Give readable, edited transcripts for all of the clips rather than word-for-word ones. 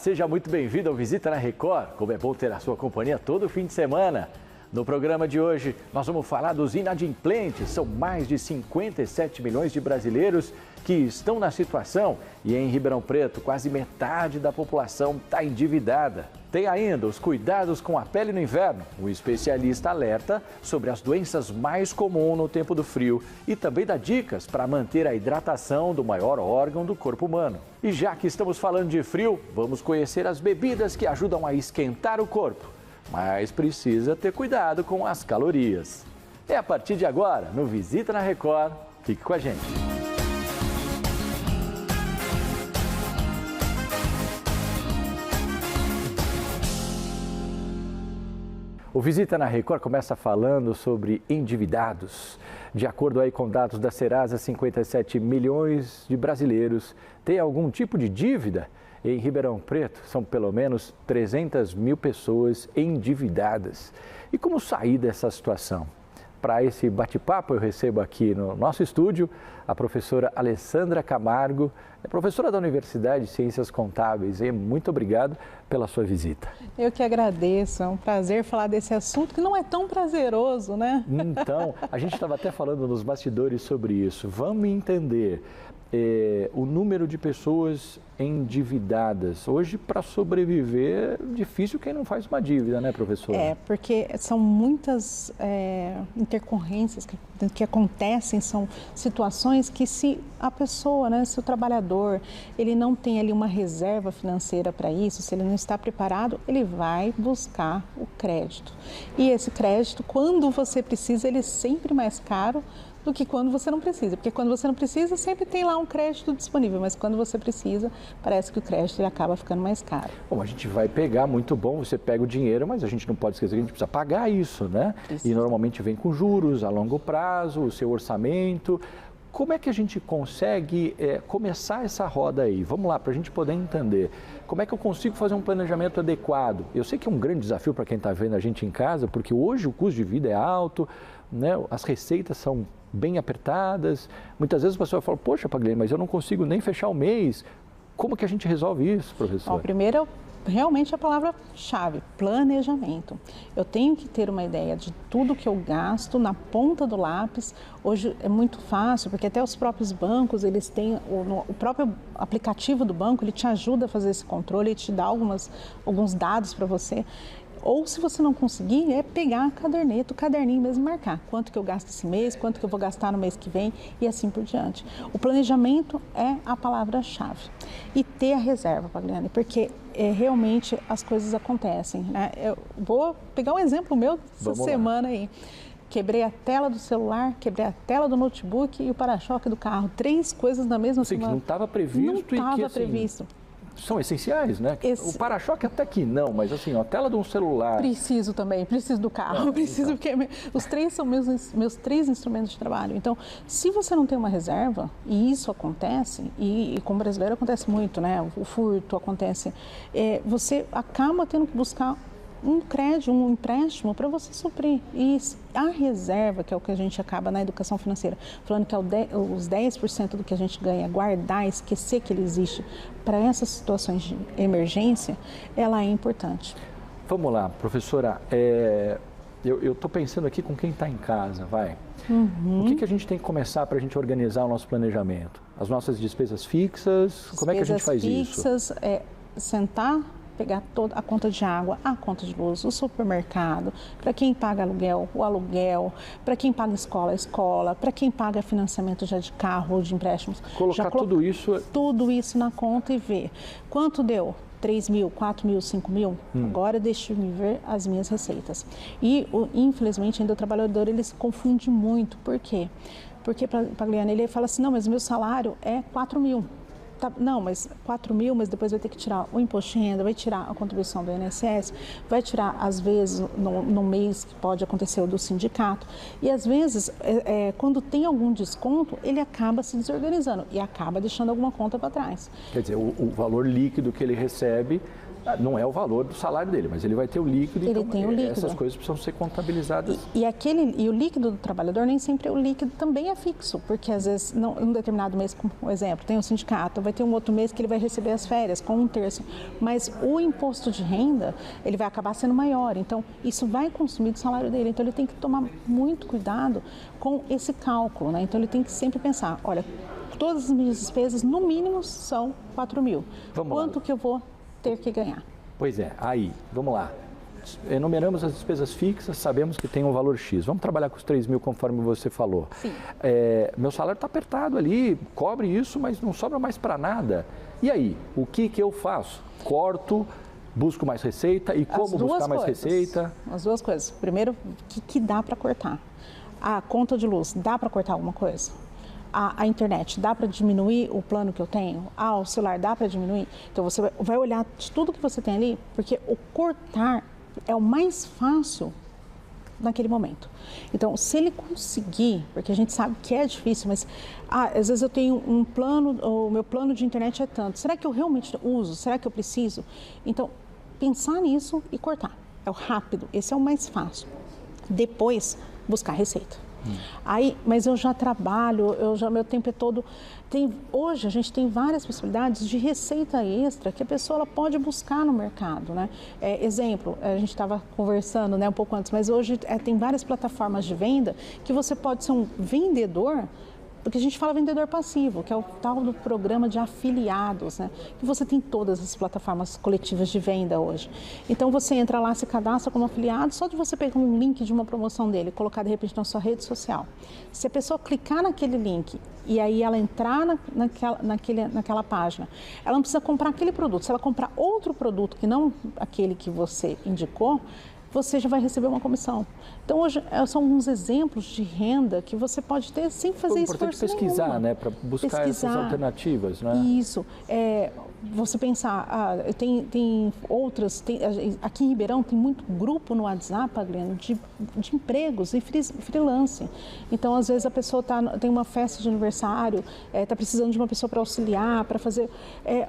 Seja muito bem-vindo ao Visita na Record. Como é bom ter a sua companhia todo fim de semana. No programa de hoje, nós vamos falar dos inadimplentes. São mais de 57 milhões de brasileiros que estão na situação. E em Ribeirão Preto, quase metade da população está endividada. Tem ainda os cuidados com a pele no inverno. O especialista alerta sobre as doenças mais comuns no tempo do frio e também dá dicas para manter a hidratação do maior órgão do corpo humano. E já que estamos falando de frio, vamos conhecer as bebidas que ajudam a esquentar o corpo. Mas precisa ter cuidado com as calorias. É a partir de agora, no Visita na Record. Fique com a gente. O Visita na Record começa falando sobre endividados. De acordo aí com dados da Serasa, 57 milhões de brasileiros têm algum tipo de dívida. Em Ribeirão Preto, são pelo menos 300 mil pessoas endividadas. E como sair dessa situação? Para esse bate-papo, eu recebo aqui no nosso estúdio a professora Alessandra Camargo, é professora da Universidade de Ciências Contábeis. E muito obrigado pela sua visita. Eu que agradeço, é um prazer falar desse assunto que não é tão prazeroso, né? Então, a gente estava até falando nos bastidores sobre isso. Vamos entender o número de pessoas endividadas. Hoje, para sobreviver, é difícil quem não faz uma dívida, né, professora? É, porque são muitas intercorrências que acontecem, são situações que se a pessoa, né, se o trabalhador, ele não tem ali uma reserva financeira para isso, se ele não está preparado, ele vai buscar o crédito. E esse crédito, quando você precisa, ele é sempre mais caro do que quando você não precisa, porque quando você não precisa sempre tem lá um crédito disponível, mas quando você precisa, parece que o crédito ele acaba ficando mais caro. Bom, a gente vai pegar, muito bom, você pega o dinheiro, mas a gente não pode esquecer que a gente precisa pagar isso, né? Precisa. E normalmente vem com juros a longo prazo, o seu orçamento. Como é que a gente consegue começar essa roda aí? Vamos lá, para a gente poder entender. Como é que eu consigo fazer um planejamento adequado? Eu sei que é um grande desafio para quem está vendo a gente em casa, porque hoje o custo de vida é alto, né? As receitas são bem apertadas. Muitas vezes a pessoa fala, poxa, Pagliani, mas eu não consigo nem fechar o mês. Como que a gente resolve isso, professor? Bom, primeiro, realmente a palavra-chave, planejamento. Eu tenho que ter uma ideia de tudo que eu gasto na ponta do lápis. Hoje é muito fácil, porque até os próprios bancos, eles têm, o próprio aplicativo do banco, ele te ajuda a fazer esse controle, ele te dá alguns dados para você. Ou se você não conseguir, é pegar a caderneta, o caderninho mesmo, marcar quanto que eu gasto esse mês, quanto que eu vou gastar no mês que vem e assim por diante. O planejamento é a palavra-chave. E ter a reserva, Pagliani, porque realmente as coisas acontecem, né? Eu vou pegar um exemplo meu essa semana aí. Quebrei a tela do celular, quebrei a tela do notebook e o para-choque do carro. 3 coisas na mesma semana. Que não estava previsto. Não estava previsto. São essenciais, né? O para-choque até que não, mas assim, a tela de um celular... Preciso também, preciso do carro, preciso, porque os 3 são meus 3 instrumentos de trabalho. Então, se você não tem uma reserva, e isso acontece, e com brasileiro acontece muito, né? O furto acontece, você acaba tendo que buscar um crédito, um empréstimo para você suprir. E a reserva, que é o que a gente acaba na educação financeira, falando que é os 10% do que a gente ganha, guardar, esquecer que ele existe para essas situações de emergência, ela é importante. Vamos lá, professora, eu estou pensando aqui com quem está em casa, vai. O que a gente tem que começar para a gente organizar o nosso planejamento? As nossas despesas fixas, como é que a gente faz isso? Despesas fixas, sentar, pegar toda a conta de água, a conta de luz, o supermercado, para quem paga aluguel, o aluguel, para quem paga escola, a escola, para quem paga financiamento já de carro ou de empréstimos. Colocar tudo isso... Tudo isso na conta e ver quanto deu. 3 mil, 4 mil, 5 mil, agora deixa eu ver as minhas receitas. E, infelizmente, ainda o trabalhador, ele se confunde muito. Por quê? Porque, Pagliani, ele fala assim, não, mas meu salário é 4 mil. Tá, não, mas 4 mil, mas depois vai ter que tirar o imposto de renda, vai tirar a contribuição do INSS, vai tirar, às vezes, no mês que pode acontecer o do sindicato. E, às vezes, quando tem algum desconto, ele acaba se desorganizando e acaba deixando alguma conta para trás. Quer dizer, o valor líquido que ele recebe Não é o valor do salário dele, mas ele vai ter o líquido. Ele tem o líquido. Essas coisas precisam ser contabilizadas. E o líquido do trabalhador, nem sempre o líquido também é fixo, porque às vezes, num determinado mês, como exemplo, tem um sindicato, vai ter um outro mês que ele vai receber as férias com 1/3, mas o imposto de renda, ele vai acabar sendo maior, então isso vai consumir do salário dele, então ele tem que tomar muito cuidado com esse cálculo, né? Então ele tem que sempre pensar, olha, todas as minhas despesas, no mínimo, são 4 mil. Quanto que eu vou ter que ganhar? Pois é, aí, vamos lá. Enumeramos as despesas fixas, sabemos que tem um valor X. Vamos trabalhar com os 3 mil, conforme você falou. Sim. Meu salário está apertado ali, cobre isso, mas não sobra mais para nada. E aí, o que eu faço? Corto, busco mais receita e como buscar mais receita? As duas coisas. Primeiro, o que dá para cortar? A conta de luz, dá para cortar alguma coisa? A internet, dá para diminuir o plano que eu tenho? O celular, dá para diminuir? Então, você vai olhar de tudo que você tem ali, porque o cortar é o mais fácil naquele momento. Então, se ele conseguir, porque a gente sabe que é difícil, mas às vezes eu tenho um plano, o meu plano de internet é tanto. Será que eu realmente uso? Será que eu preciso? Então, pensar nisso e cortar. É o rápido, esse é o mais fácil. Depois, buscar receita. Aí, mas eu já trabalho, meu tempo é todo... Hoje a gente tem várias possibilidades de receita extra que a pessoa ela pode buscar no mercado, né? Exemplo, a gente estava conversando, né, um pouco antes, mas hoje tem várias plataformas de venda que você pode ser um vendedor, porque a gente fala vendedor passivo, que é o tal do programa de afiliados, né? Que você tem todas as plataformas coletivas de venda hoje. Então você entra lá, se cadastra como afiliado, só de você pegar um link de uma promoção dele, colocar de repente na sua rede social. Se a pessoa clicar naquele link e aí ela entrar naquela página, ela não precisa comprar aquele produto. Se ela comprar outro produto que não aquele que você indicou, você já vai receber uma comissão. Então, hoje, são alguns exemplos de renda que você pode ter sem fazer esforço nenhum. É importante pesquisar, né, para buscar essas alternativas, né? Isso. Você pensar, tem outras, aqui em Ribeirão tem muito grupo no WhatsApp, Adriano, de empregos e freelance. Então, às vezes a pessoa tem uma festa de aniversário, está precisando de uma pessoa para auxiliar, para fazer...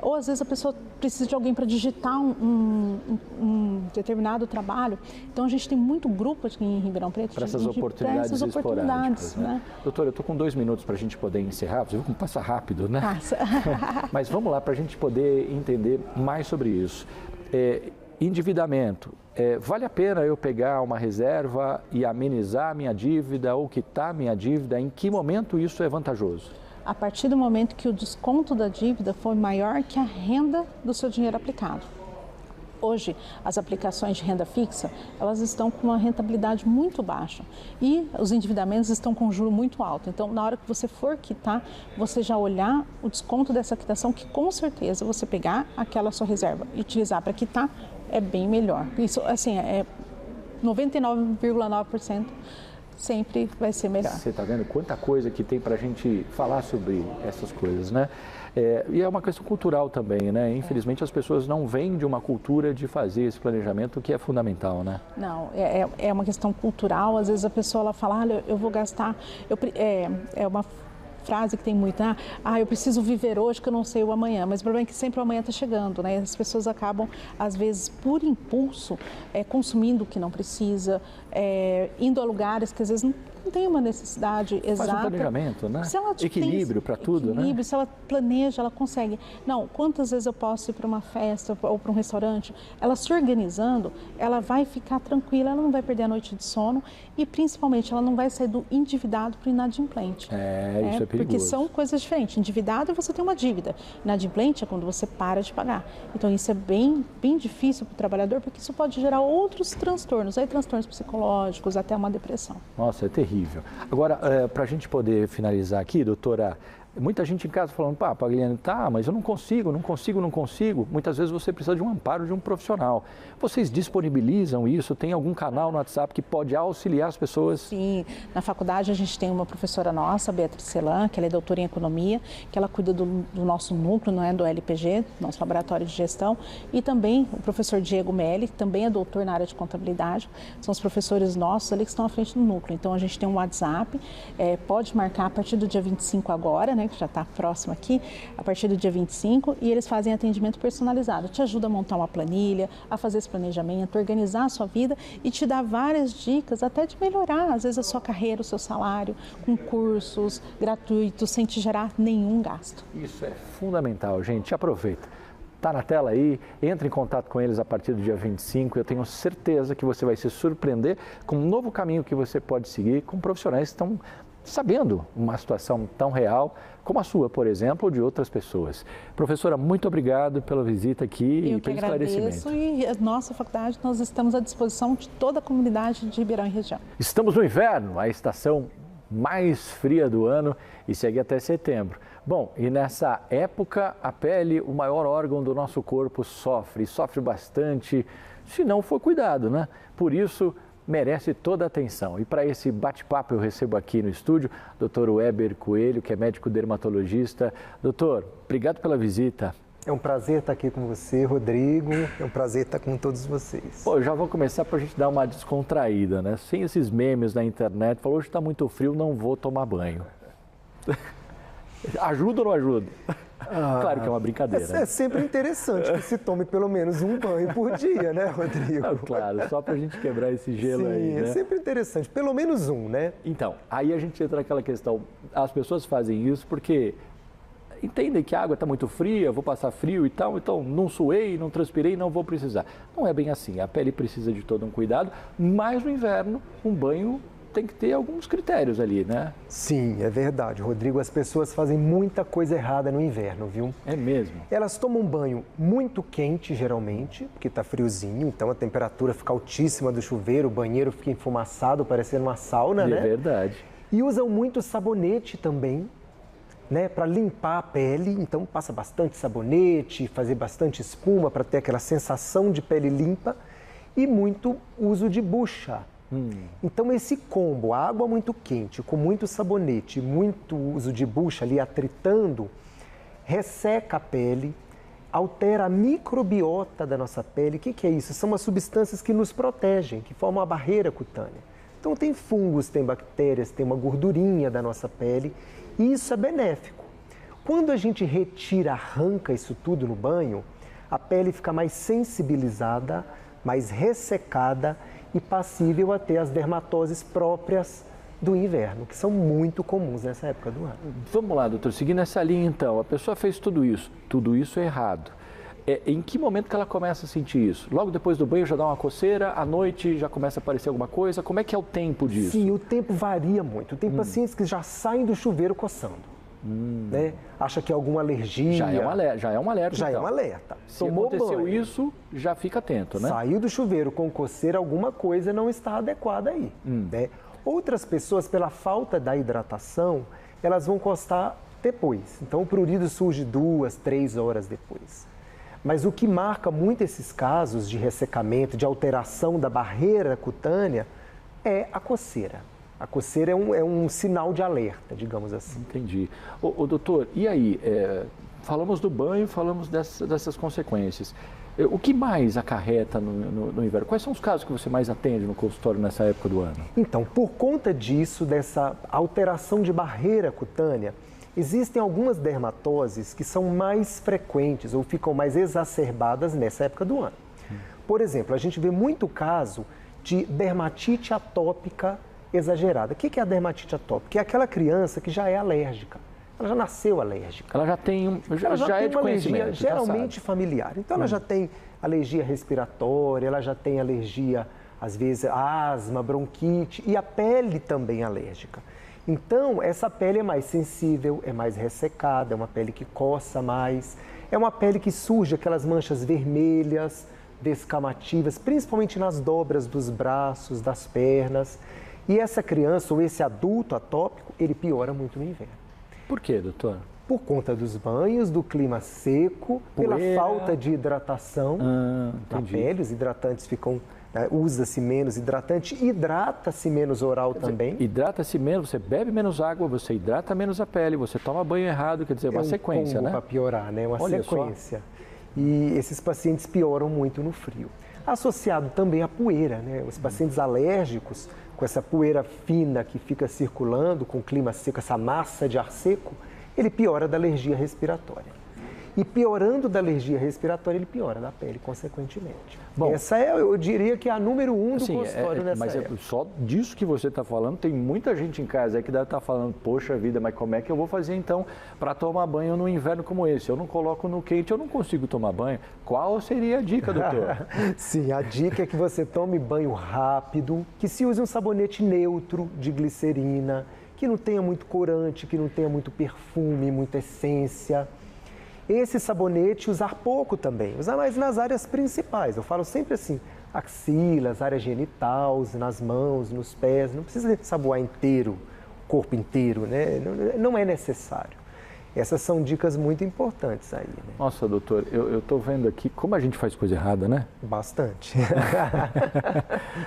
ou às vezes a pessoa precisa de alguém para digitar um determinado trabalho. Então, a gente tem muito grupo aqui em Ribeirão Preto. Para essas oportunidades esporádicas, né? Doutora, eu estou com 2 minutos para a gente poder encerrar. Você viu como passa rápido, né? Passa. Mas vamos lá para a gente poder entender mais sobre isso. Endividamento. Vale a pena eu pegar uma reserva e amenizar a minha dívida ou quitar a minha dívida? Em que momento isso é vantajoso? A partir do momento que o desconto da dívida for maior que a renda do seu dinheiro aplicado. Hoje, as aplicações de renda fixa, elas estão com uma rentabilidade muito baixa e os endividamentos estão com juro muito alto. Então, na hora que você for quitar, você já olhar o desconto dessa quitação, que com certeza você pegar aquela sua reserva e utilizar para quitar, é bem melhor. Isso, assim, 99,9% sempre vai ser melhor. Você está vendo quanta coisa que tem para a gente falar sobre essas coisas, né? E é uma questão cultural também, né? Infelizmente as pessoas não vêm de uma cultura de fazer esse planejamento que é fundamental, né? Não, é uma questão cultural. Às vezes a pessoa ela fala, olha, eu vou gastar... É uma frase que tem muito, eu preciso viver hoje que eu não sei o amanhã, mas o problema é que sempre o amanhã está chegando, né? As pessoas acabam, às vezes, por impulso, consumindo o que não precisa, indo a lugares que às vezes não tem uma necessidade exata. Faz um planejamento, né? Equilíbrio para tudo, né? Se ela planeja, ela consegue. Não, quantas vezes eu posso ir para uma festa ou para um restaurante? Ela se organizando, ela vai ficar tranquila, ela não vai perder a noite de sono e, principalmente, ela não vai sair do endividado para o inadimplente. Isso é perigoso. Porque são coisas diferentes. Endividado é você tem uma dívida. Inadimplente é quando você para de pagar. Então, isso é bem, bem difícil para o trabalhador, porque isso pode gerar outros transtornos, transtornos psicológicos, até uma depressão. Nossa, é terrível. Agora, para a gente poder finalizar aqui, doutora, muita gente em casa falando, Pagliani, mas eu não consigo. Muitas vezes você precisa de um amparo de um profissional. Vocês disponibilizam isso? Tem algum canal no WhatsApp que pode auxiliar as pessoas? Sim, na faculdade a gente tem uma professora nossa, Beatriz Celan, que ela é doutora em economia, que ela cuida do nosso núcleo, não é, do LPG, nosso laboratório de gestão, e também o professor Diego Melli, que também é doutor na área de contabilidade, são os professores nossos ali que estão à frente do núcleo. Então a gente tem um WhatsApp, pode marcar a partir do dia 25 agora, né, que já está próximo aqui, a partir do dia 25, e eles fazem atendimento personalizado. Te ajuda a montar uma planilha, a fazer esse planejamento, organizar a sua vida e te dar várias dicas até de melhorar, às vezes, a sua carreira, o seu salário, com cursos gratuitos, sem te gerar nenhum gasto. Isso é fundamental, gente. Aproveita. Está na tela aí, entre em contato com eles a partir do dia 25. Eu tenho certeza que você vai se surpreender com um novo caminho que você pode seguir com profissionais que estão sabendo uma situação tão real como a sua, por exemplo, ou de outras pessoas. Professora, muito obrigado pela visita aqui e pelo esclarecimento. E a nossa faculdade, nós estamos à disposição de toda a comunidade de Ribeirão e região. Estamos no inverno, a estação mais fria do ano e segue até setembro. Bom, e nessa época a pele, o maior órgão do nosso corpo, sofre bastante se não for cuidado, né? Por isso, merece toda a atenção. E para esse bate-papo eu recebo aqui no estúdio o Dr. Weber Coelho, que é médico dermatologista. Doutor, obrigado pela visita. É um prazer estar aqui com você, Rodrigo. É um prazer estar com todos vocês. Pô, já vou começar para a gente dar uma descontraída, né? Sem esses memes na internet, falou, hoje está muito frio, não vou tomar banho. Ajuda ou não ajuda? Claro que é uma brincadeira. É sempre interessante que se tome pelo menos um banho por dia, né, Rodrigo? Não, claro, só para a gente quebrar esse gelo. Sim, aí, né? É sempre interessante, pelo menos um, né? Então, aí a gente entra naquela questão, as pessoas fazem isso porque entendem que a água está muito fria, vou passar frio e tal, então não suei, não transpirei, não vou precisar. Não é bem assim, a pele precisa de todo um cuidado, mas no inverno um banho tem que ter alguns critérios ali, né? Sim, é verdade, Rodrigo. As pessoas fazem muita coisa errada no inverno, viu? É mesmo? Elas tomam banho muito quente, geralmente, porque está friozinho, então a temperatura fica altíssima do chuveiro, o banheiro fica enfumaçado, parecendo uma sauna, né? É verdade. E usam muito sabonete também, né, para limpar a pele, então passa bastante sabonete, fazer bastante espuma para ter aquela sensação de pele limpa e muito uso de bucha. Então esse combo, água muito quente, com muito sabonete, muito uso de bucha ali atritando, resseca a pele, altera a microbiota da nossa pele. O que é isso? São as substâncias que nos protegem, que formam a barreira cutânea. Então tem fungos, tem bactérias, tem uma gordurinha da nossa pele e isso é benéfico. Quando a gente retira, arranca isso tudo no banho, a pele fica mais sensibilizada, mais ressecada e passível a ter as dermatoses próprias do inverno, que são muito comuns nessa época do ano. Vamos lá, doutor, seguindo essa linha então, a pessoa fez tudo isso é errado. Em que momento que ela começa a sentir isso? Logo depois do banho já dá uma coceira, à noite já começa a aparecer alguma coisa? Como é que é o tempo disso? Sim, o tempo varia muito. Tem pacientes que já saem do chuveiro coçando. Né? Acha que é alguma alergia. Já é um alerta. Já então. é um alerta. Se aconteceu isso, já fica atento, né? Saiu do chuveiro com coceira, alguma coisa não está adequada aí. Né? Outras pessoas, pela falta da hidratação, elas vão coçar depois. Então o prurido surge 2, 3 horas depois. Mas o que marca muito esses casos de ressecamento, de alteração da barreira cutânea, é a coceira. A coceira é um sinal de alerta, digamos assim. Entendi. Doutor, e aí? Falamos do banho, falamos dessas consequências. O que mais acarreta no inverno? Quais são os casos que você mais atende no consultório nessa época do ano? Então, por conta disso, dessa alteração de barreira cutânea, existem algumas dermatoses que são mais frequentes ou ficam mais exacerbadas nessa época do ano. Por exemplo, a gente vê muito caso de dermatite atópica exagerada. O que é a dermatite atópica? É aquela criança que já é alérgica. Ela já nasceu alérgica. Ela já tem, já é de uma conhecimento, alergia geralmente familiar. Então ela já tem alergia respiratória, ela já tem alergia, às vezes, asma, bronquite e a pele também alérgica. Então essa pele é mais sensível, é mais ressecada, é uma pele que coça mais, é uma pele que surge aquelas manchas vermelhas, descamativas, principalmente nas dobras dos braços, das pernas. E essa criança ou esse adulto atópico, ele piora muito no inverno. Por quê, doutor? Por conta dos banhos, do clima seco, pela falta de hidratação na pele. Os hidratantes ficam, usa-se menos hidratante, hidrata-se menos oral também. Hidrata-se menos, você bebe menos água, você hidrata menos a pele, você toma banho errado, quer dizer, uma sequência, né? Para piorar, né? Uma Olha sequência. Só. E esses pacientes pioram muito no frio. Associado também à poeira, né? Os pacientes alérgicos, com essa poeira fina que fica circulando, com o clima seco, essa massa de ar seco, ele piora da alergia respiratória. E piorando da alergia respiratória, ele piora da pele, consequentemente. Bom, essa eu diria que é a número 1 do consultório nessa época. Mas só disso que você está falando, tem muita gente em casa aí que deve estar falando, poxa vida, mas como é que eu vou fazer então para tomar banho no inverno como esse? Eu não coloco no quente, eu não consigo tomar banho. Qual seria a dica, doutor? Sim, a dica é que você tome banho rápido, que se use um sabonete neutro de glicerina, que não tenha muito corante, que não tenha muito perfume, muita essência. Esse sabonete usar pouco também, usar mais nas áreas principais. Eu falo sempre assim, axilas, área genital, nas mãos, nos pés. Não precisa ensaboar inteiro, o corpo inteiro, né? Não é necessário. Essas são dicas muito importantes aí, né? Nossa, doutor, eu estou vendo aqui como a gente faz coisa errada, né? Bastante.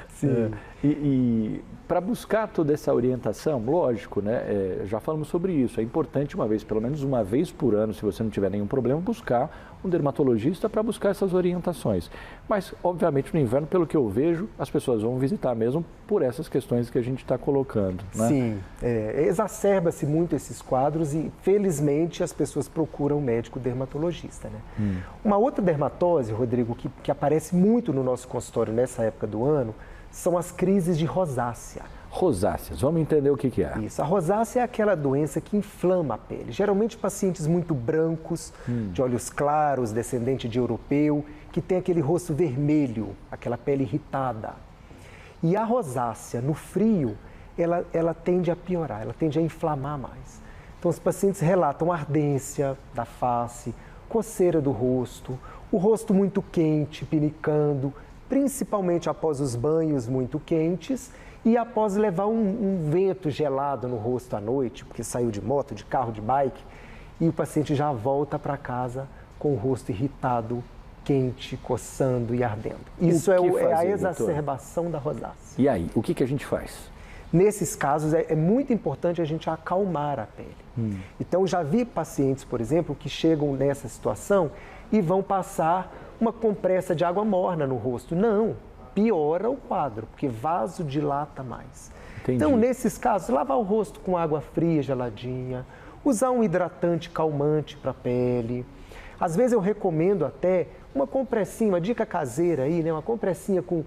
Sim. E para buscar toda essa orientação, lógico, né? Já falamos sobre isso. É importante pelo menos uma vez por ano, se você não tiver nenhum problema, buscar um dermatologista para buscar essas orientações. Mas, obviamente, no inverno, pelo que eu vejo, as pessoas vão visitar mesmo por essas questões que a gente está colocando, né? Sim, exacerba-se muito esses quadros e, felizmente, as pessoas procuram um médico dermatologista, né? Uma outra dermatose, Rodrigo, que aparece muito no nosso consultório nessa época do ano, são as crises de rosácea. Rosáceas, vamos entender o que é. Isso, a rosácea é aquela doença que inflama a pele. Geralmente pacientes muito brancos, de olhos claros, descendente de europeu, que tem aquele rosto vermelho, aquela pele irritada. E a rosácea, no frio, ela tende a piorar, ela tende a inflamar mais. Então os pacientes relatam ardência da face, coceira do rosto, o rosto muito quente, pinicando, principalmente após os banhos muito quentes e após levar um vento gelado no rosto à noite, porque saiu de moto, de carro, de bike, e o paciente já volta para casa com o rosto irritado, quente, coçando e ardendo. Isso é a exacerbação da rosácea. E aí, o que a gente faz? Nesses casos, é muito importante a gente acalmar a pele. Então, já vi pacientes, por exemplo, que chegam nessa situação e vão passar uma compressa de água morna no rosto. Não, piora o quadro, porque vasodilata mais. Entendi. Então, nesses casos, lavar o rosto com água fria, geladinha, usar um hidratante calmante para a pele. Às vezes eu recomendo até uma compressinha, uma dica caseira aí, né? Uma compressinha com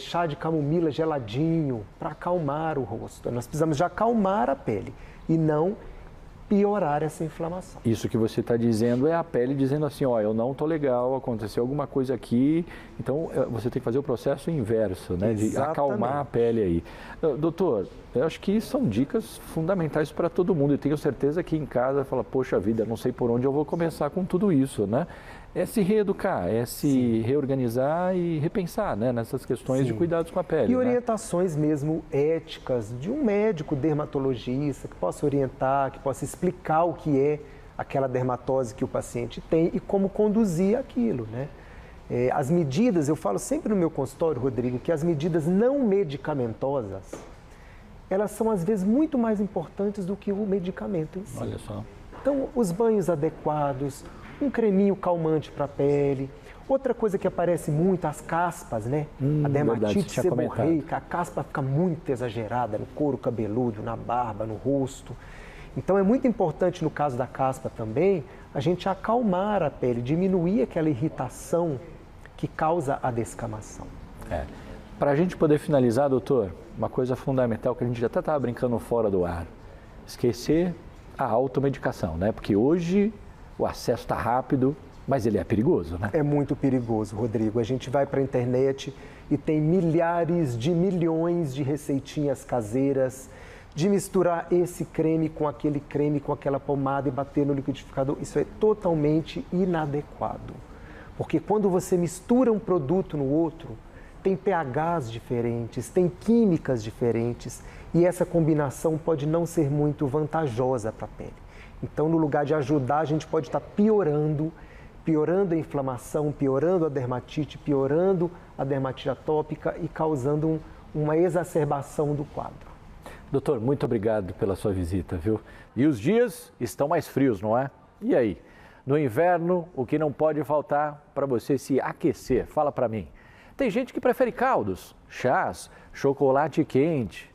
chá de camomila geladinho para acalmar o rosto. Nós precisamos de acalmar a pele e não piorar essa inflamação. Isso que você está dizendo é a pele dizendo assim, ó, eu não estou legal, aconteceu alguma coisa aqui, então você tem que fazer o processo inverso, né? Exatamente. De acalmar a pele aí. Doutor, eu acho que são dicas fundamentais para todo mundo e tenho certeza que em casa fala, poxa vida, não sei por onde eu vou começar com tudo isso, né? É se reeducar, é se reorganizar e repensar, né, nessas questões de cuidados com a pele. E orientações mesmo éticas de um médico dermatologista que possa orientar, que possa explicar o que é aquela dermatose que o paciente tem e como conduzir aquilo, né? As medidas, eu falo sempre no meu consultório, Rodrigo, que as medidas não medicamentosas, elas são às vezes muito mais importantes do que o medicamento em si. Olha só. Então, os banhos adequados, um creminho calmante para a pele. Outra coisa que aparece muito, as caspas, né? A dermatite seborreica, a caspa fica muito exagerada no couro cabeludo, na barba, no rosto. Então é muito importante no caso da caspa também, a gente acalmar a pele, diminuir aquela irritação que causa a descamação. Para a gente poder finalizar, doutor, uma coisa fundamental que a gente já até estava brincando fora do ar, esquecer a automedicação, né? Porque hoje o acesso está rápido, mas ele é perigoso, né? É muito perigoso, Rodrigo. A gente vai para a internet e tem milhares de milhões de receitinhas caseiras, de misturar esse creme, com aquela pomada e bater no liquidificador. Isso é totalmente inadequado. Porque quando você mistura um produto no outro, tem pHs diferentes, tem químicas diferentes e essa combinação pode não ser muito vantajosa para a pele. Então, no lugar de ajudar, a gente pode estar piorando a inflamação, piorando a dermatite, piorando a dermatite atópica e causando uma exacerbação do quadro. Doutor, muito obrigado pela sua visita, viu? E os dias estão mais frios, não é? E aí? No inverno, o que não pode faltar para você se aquecer? Fala para mim. Tem gente que prefere caldos, chás, chocolate quente.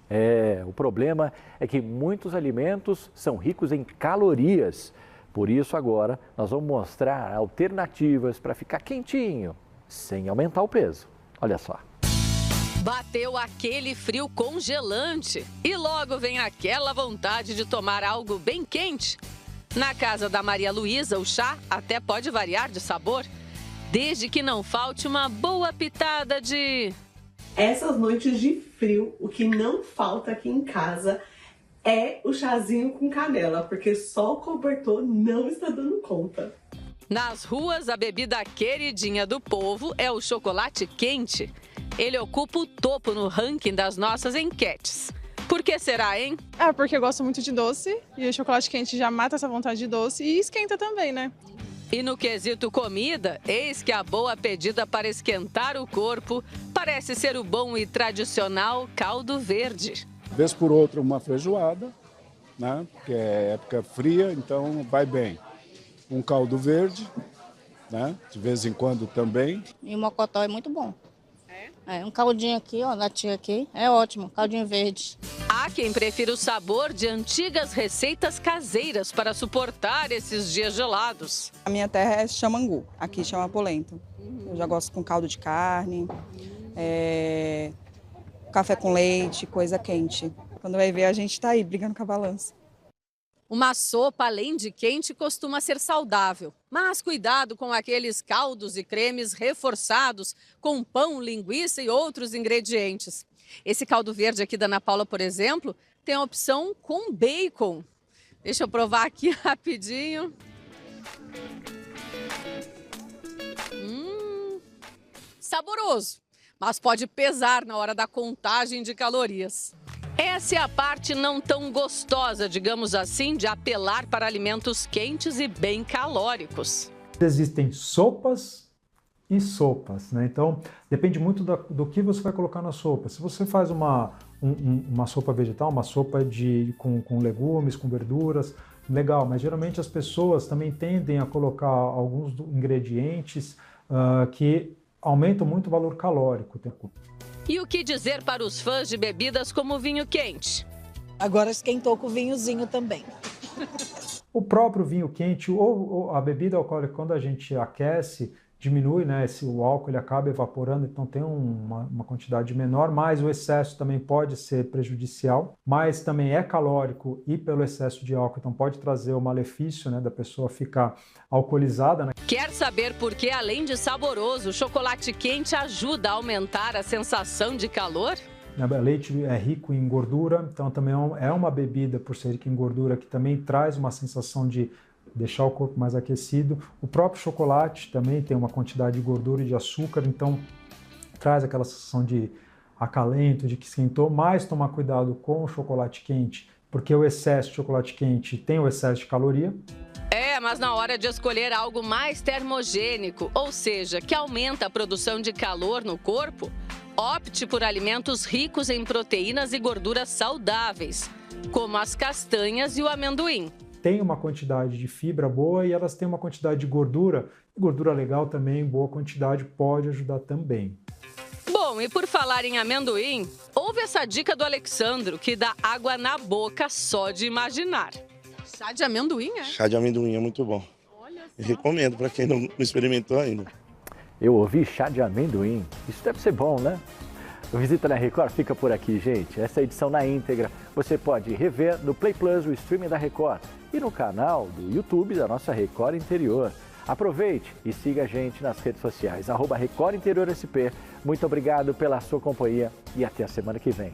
O problema é que muitos alimentos são ricos em calorias. Por isso, agora, nós vamos mostrar alternativas para ficar quentinho, sem aumentar o peso. Olha só. Bateu aquele frio congelante e logo vem aquela vontade de tomar algo bem quente. Na casa da Maria Luísa, o chá até pode variar de sabor, desde que não falte uma boa pitada de... Essas noites de frio, o que não falta aqui em casa é o chazinho com canela, porque só o cobertor não está dando conta. Nas ruas, a bebida queridinha do povo é o chocolate quente. Ele ocupa o topo no ranking das nossas enquetes. Por que será, hein? Porque eu gosto muito de doce e o chocolate quente já mata essa vontade de doce e esquenta também, né? E no quesito comida, eis que a boa pedida para esquentar o corpo parece ser o bom e tradicional caldo verde. Vez por outra uma feijoada, né? Porque é época fria, então vai bem. Um caldo verde, né? De vez em quando também. E o mocotó é muito bom. Um caldinho aqui, ó, da tia aqui, é ótimo, caldinho verde. Há quem prefira o sabor de antigas receitas caseiras para suportar esses dias gelados. A minha terra é chamangu, aqui chama polenta. Eu já gosto com caldo de carne, café com leite, coisa quente. Quando vai ver, a gente tá aí brigando com a balança. Uma sopa, além de quente, costuma ser saudável. Mas cuidado com aqueles caldos e cremes reforçados com pão, linguiça e outros ingredientes. Esse caldo verde aqui da Ana Paula, por exemplo, tem a opção com bacon. Deixa eu provar aqui rapidinho. Saboroso, mas pode pesar na hora da contagem de calorias. Essa é a parte não tão gostosa, digamos assim, de apelar para alimentos quentes e bem calóricos. Existem sopas e sopas, né? Então, depende muito do que você vai colocar na sopa. Se você faz uma sopa vegetal, uma sopa com legumes, com verduras, legal, mas geralmente as pessoas também tendem a colocar alguns ingredientes que aumentam muito o valor calórico. E o que dizer para os fãs de bebidas como vinho quente? Agora esquentou com o vinhozinho também. O próprio vinho quente ou a bebida alcoólica, quando a gente aquece, diminui, né? O álcool ele acaba evaporando, então tem uma quantidade menor, mas o excesso também pode ser prejudicial, mas também é calórico e pelo excesso de álcool, então pode trazer o malefício, né, da pessoa ficar alcoolizada, né? Quer saber por que, além de saboroso, o chocolate quente ajuda a aumentar a sensação de calor? Leite é rico em gordura, então também é uma bebida, por ser rica em gordura, que também traz uma sensação de deixar o corpo mais aquecido. O próprio chocolate também tem uma quantidade de gordura e de açúcar, então traz aquela sensação de acalento, de que esquentou, mas tomar cuidado com o chocolate quente, porque o excesso de chocolate quente tem o excesso de caloria. Mas na hora de escolher algo mais termogênico, ou seja, que aumenta a produção de calor no corpo, opte por alimentos ricos em proteínas e gorduras saudáveis, como as castanhas e o amendoim. Tem uma quantidade de fibra boa e elas têm uma quantidade de gordura. Gordura legal também, boa quantidade, pode ajudar também. Bom, e por falar em amendoim, ouve essa dica do Alexandro, que dá água na boca só de imaginar. Chá de amendoim, é? Chá de amendoim é muito bom. Eu recomendo para quem não experimentou ainda. Eu ouvi chá de amendoim. Isso deve ser bom, né? O Visita na Record fica por aqui, gente. Essa edição na íntegra você pode rever no Play Plus, o streaming da Record, e no canal do YouTube da nossa Record Interior. Aproveite e siga a gente nas redes sociais, @Record Interior SP. Muito obrigado pela sua companhia e até a semana que vem.